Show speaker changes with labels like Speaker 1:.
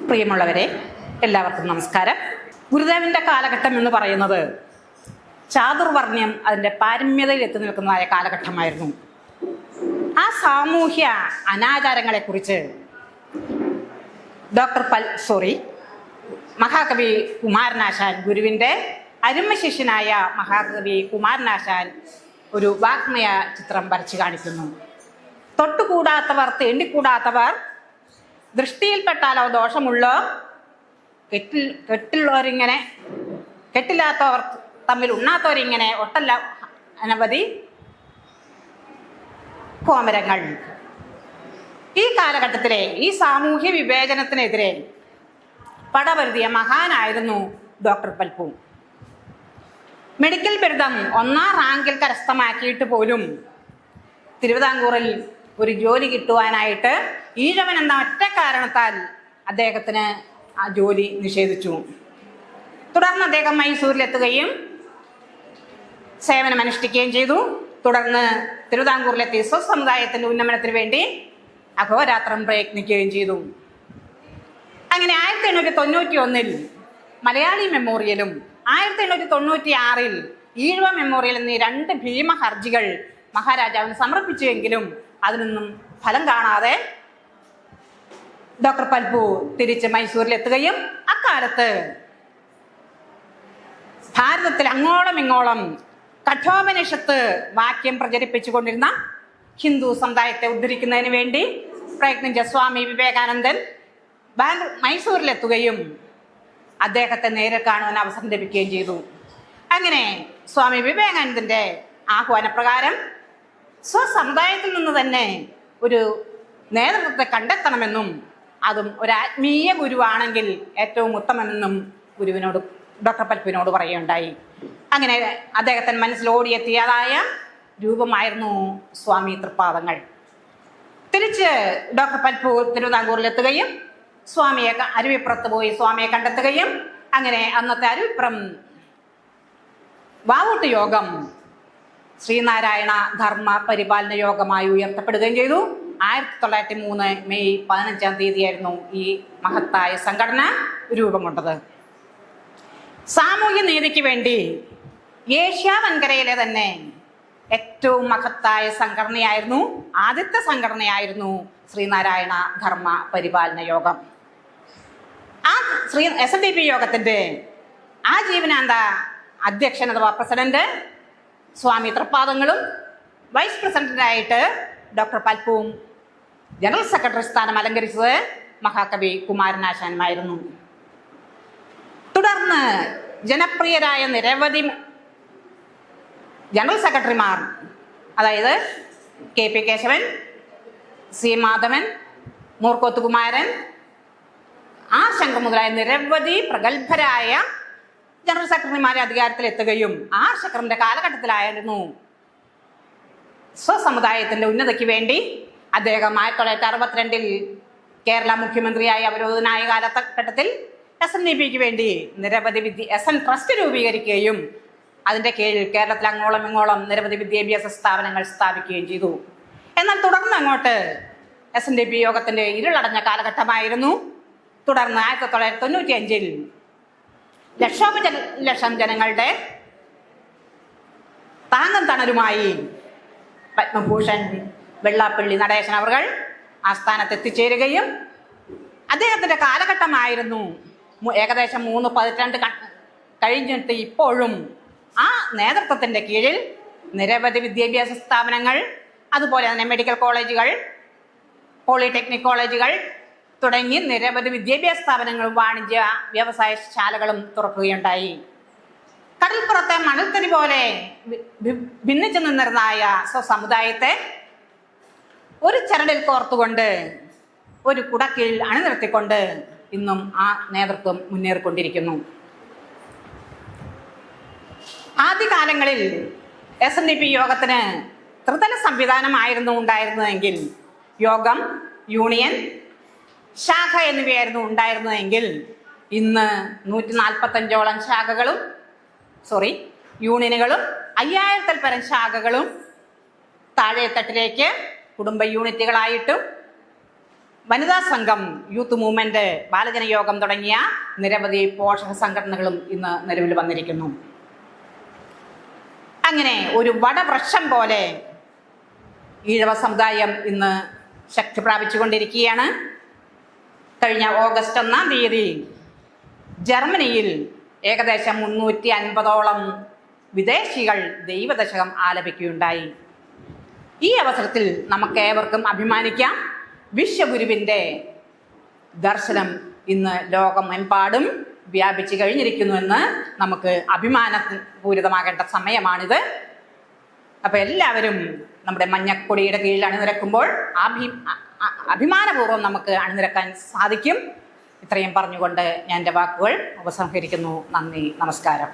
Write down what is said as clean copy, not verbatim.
Speaker 1: പ്രിയമുള്ളവരെ, എല്ലാവർക്കും നമസ്കാരം. ഗുരുദേവന്റെ കാലഘട്ടം എന്ന് പറയുന്നത് ചാതുർവർണ്ണ്യം അതിൻ്റെ പാരമ്യതയിൽ എത്തി നിൽക്കുന്നതായ കാലഘട്ടമായിരുന്നു. ആ സാമൂഹ്യ അനാചാരങ്ങളെക്കുറിച്ച് മഹാകവി കുമാരനാശാൻ, ഗുരുവിൻ്റെ അരുമ ശിഷ്യനായ മഹാകവി കുമാരനാശാൻ ഒരു വാഗ്മയ ചിത്രം വരച്ചു കാണിക്കുന്നു. തൊട്ടുകൂടാത്തവർ, തേണ്ടിക്കൂടാത്തവർ, ദൃഷ്ടിയിൽപ്പെട്ടാലോ ദോഷമുള്ളോ, കെട്ടുള്ളവരിങ്ങനെ, കെട്ടില്ലാത്തവർ തമ്മിൽ ഉണ്ണാത്തവരിങ്ങനെ, ഒട്ടല്ല അനവധി കോമരങ്ങൾ. ഈ കാലഘട്ടത്തിലെ ഈ സാമൂഹ്യ വിവേചനത്തിനെതിരെ പടപൊരുതിയ മഹാനായിരുന്നു ഡോക്ടർ പൽപ്പു. മെഡിക്കൽ ബിരുദം 1ാം റാങ്കിൽ കരസ്ഥമാക്കിയിട്ട് പോലും തിരുവിതാംകൂറിൽ ഒരു ജോലി കിട്ടുവാനായിട്ട് ഈഴവൻ എന്ന ഒറ്റ കാരണത്താൽ അദ്ദേഹത്തിന് ആ ജോലി നിഷേധിച്ചു. തുടർന്ന് അദ്ദേഹം മൈസൂരിലെത്തുകയും സേവനമനുഷ്ഠിക്കുകയും ചെയ്തു. തുടർന്ന് തിരുവിതാംകൂറിലെത്തി സ്വസമുദായത്തിൻ്റെ ഉന്നമനത്തിന് വേണ്ടി അഹോരാത്രം പ്രയത്നിക്കുകയും ചെയ്തു. അങ്ങനെ 1891 മലയാളി മെമ്മോറിയലും 1896 ഈഴവ മെമ്മോറിയൽ എന്നീ 2 ഭീമ ഹർജികൾ മഹാരാജാവിന് സമർപ്പിച്ചുവെങ്കിലും അതിനൊന്നും ഫലം കാണാതെ ഡോക്ടർ പൽപ്പു തിരിച്ച് മൈസൂരിലെത്തുകയും അക്കാലത്ത് ഭാരതത്തിൽ അങ്ങോളം ഇങ്ങോളം കഠോപനിഷത്ത് വാക്യം പ്രചരിപ്പിച്ചുകൊണ്ടിരുന്ന ഹിന്ദു സമുദായത്തെ ഉദ്ധരിക്കുന്നതിന് വേണ്ടി പ്രയത്നിച്ച സ്വാമി വിവേകാനന്ദൻ മൈസൂരിലെത്തുകയും അദ്ദേഹത്തെ നേരിൽ കാണുവാൻ അവസരം ലഭിക്കുകയും ചെയ്തു. അങ്ങനെ സ്വാമി വിവേകാനന്ദൻ്റെ ആഹ്വാനപ്രകാരം സ്വസമുദായത്തിൽ നിന്ന് തന്നെ ഒരു നേതൃത്വത്തെ കണ്ടെത്തണമെന്നും അതും ഒരു ആത്മീയ ഗുരുവാണെങ്കിൽ ഏറ്റവും ഉത്തമമെന്നും ഗുരുവിനോട്, ഡോക്ടർ പൽപ്പുവിനോട് പറയുകയുണ്ടായി. അങ്ങനെ അദ്ദേഹത്തിന് മനസ്സിലോടിയെത്തിയതായ രൂപമായിരുന്നു സ്വാമി തൃപ്പാദങ്ങൾ. തിരിച്ച് ഡോക്ടർ പൽപ്പു തിരുവിതാംകൂറിലെത്തുകയും സ്വാമിയെ അരുവിപ്പുറത്ത് പോയി സ്വാമിയെ കണ്ടെത്തുകയും അങ്ങനെ അന്നത്തെ അരുവിപ്പുറം വാവൂട്ട് യോഗം ശ്രീനാരായണ ധർമ്മ പരിപാലന യോഗമായി ഉയർത്തപ്പെടുകയും ചെയ്തു. 1903 മെയ് 15-ാം തീയതിയായിരുന്നു ഈ മഹത്തായ സംഘടന രൂപം കൊണ്ടത്. സാമൂഹ്യ നീതിക്ക് വേണ്ടി ഏഷ്യ വൻകരയിലെ തന്നെ ഏറ്റവും മഹത്തായ സംഘടനയായിരുന്നു, ആദ്യത്തെ സംഘടനയായിരുന്നു ശ്രീനാരായണ ധർമ്മ പരിപാലന യോഗം. ആ SNDP യോഗത്തിൻ്റെ ആജീവനാന്ത അധ്യക്ഷൻ അഥവാ പ്രസിഡന്റ് സ്വാമി തൃപ്പാദങ്ങളും വൈസ് പ്രസിഡന്റായിട്ട് ഡോക്ടർ പൽപ്പുവും ജനറൽ സെക്രട്ടറി സ്ഥാനം അലങ്കരിച്ചത് മഹാകവി കുമാരനാശാനുമായിരുന്നു. തുടർന്ന് ജനപ്രിയരായ നിരവധി ജനറൽ സെക്രട്ടറിമാർ, അതായത് KP Keshavan, C Madhavan, Moorkoth Kumaran, R Shankar മുതലായ നിരവധി പ്രഗത്ഭരായ ജനറൽ സെക്രട്ടറിമാരെ അധികാരത്തിലെത്തുകയും R ശങ്കറിന്റെ കാലഘട്ടത്തിലായിരുന്നു സ്വസമുദായത്തിന്റെ ഉന്നതിക്ക് വേണ്ടി അദ്ദേഹം 1962 കേരള മുഖ്യമന്ത്രിയായി അവരോധനായ കാലഘട്ടത്തിൽ SNDPക്ക് വേണ്ടി നിരവധി SN ട്രസ്റ്റ് രൂപീകരിക്കുകയും അതിൻ്റെ കീഴിൽ കേരളത്തിൽ അങ്ങോളം ഇങ്ങോളം നിരവധി വിദ്യാഭ്യാസ സ്ഥാപനങ്ങൾ സ്ഥാപിക്കുകയും ചെയ്തു. എന്നാൽ തുടർന്ന് അങ്ങോട്ട് SNDP യോഗത്തിൻ്റെ ഇരുളടഞ്ഞ കാലഘട്ടമായിരുന്നു. തുടർന്ന് 1995 ലക്ഷം ജനങ്ങളുടെ താങ്ങും തണലുമായി പത്മഭൂഷൺ വെള്ളാപ്പള്ളി നടേശൻ അവർ ആ സ്ഥാനത്ത് എത്തിച്ചേരുകയും അദ്ദേഹത്തിൻ്റെ കാലഘട്ടമായിരുന്നു. ഏകദേശം 3 പതിറ്റാണ്ട് കഴിഞ്ഞിട്ട് ഇപ്പോഴും ആ നേതൃത്വത്തിൻ്റെ കീഴിൽ നിരവധി വിദ്യാഭ്യാസ സ്ഥാപനങ്ങൾ, അതുപോലെ തന്നെ മെഡിക്കൽ കോളേജുകൾ, പോളിടെക്നിക് കോളേജുകൾ തുടങ്ങി നിരവധി വിദ്യാഭ്യാസ സ്ഥാപനങ്ങളും വാണിജ്യ വ്യവസായശാലകളും തുറക്കുകയുണ്ടായി. കടൽപ്പുറത്തെ മണൽത്തരി പോലെ ഭിന്നിച്ചു നിന്നിരുന്നായ സ്വസമുദായത്തെ ഒരു ചരടിൽ കോർത്തുകൊണ്ട് ഒരു കുടക്കീഴിൽ അണിനിർത്തിക്കൊണ്ട് ഇന്നും ആ നേതൃത്വം മുന്നേറിക്കൊണ്ടിരിക്കുന്നു. ആദ്യകാലങ്ങളിൽ SNDP യോഗത്തിന് ത്രിതല സംവിധാനമായിരുന്നു ഉണ്ടായിരുന്നതെങ്കിൽ, യോഗം, യൂണിയൻ, ശാഖ എന്നിവയായിരുന്നു ഉണ്ടായിരുന്നതെങ്കിൽ ഇന്ന് 145ഓളം യൂണിയനുകളും 5000-ൽ പരം ശാഖകളും താഴെത്തട്ടിലേക്ക് കുടുംബ യൂണിറ്റുകളായിട്ടും വനിതാ സംഘം, യൂത്ത് മൂവ്മെന്റ്, ബാലജന യോഗം തുടങ്ങിയ നിരവധി പോഷക സംഘടനകളും ഇന്ന് നിലവിൽ വന്നിരിക്കുന്നു. അങ്ങനെ ഒരു വടവൃക്ഷം പോലെ ഈഴവ സമുദായം ഇന്ന് ശക്തി പ്രാപിച്ചുകൊണ്ടിരിക്കുകയാണ്. കഴിഞ്ഞ ഓഗസ്റ്റ് 1 തീയതി ജർമ്മനിയിൽ ഏകദേശം 350ഓളം വിദേശികൾ ദൈവദശകം ആലപിക്കുകയുണ്ടായി. ഈ അവസരത്തിൽ നമുക്കേവർക്കും അഭിമാനിക്കാം, വിശ്വഗുരുവിൻ്റെ ദർശനം ഇന്ന് ലോകമെമ്പാടും വ്യാപിച്ചു കഴിഞ്ഞിരിക്കുന്നുവെന്ന് നമുക്ക് അഭിമാനപൂരിതമാകേണ്ട സമയമാണിത്. അപ്പം എല്ലാവരും നമ്മുടെ മഞ്ഞക്കൊടിയുടെ കീഴിൽ അണിനിരക്കുമ്പോൾ അഭിമാനപൂർവ്വം നമുക്ക് അണിനിരക്കാൻ സാധിക്കും. ഇത്രയും പറഞ്ഞുകൊണ്ട് ഞാൻ എൻ്റെ വാക്കുകൾ ഉപസംഹരിക്കുന്നു. നന്ദി, നമസ്കാരം.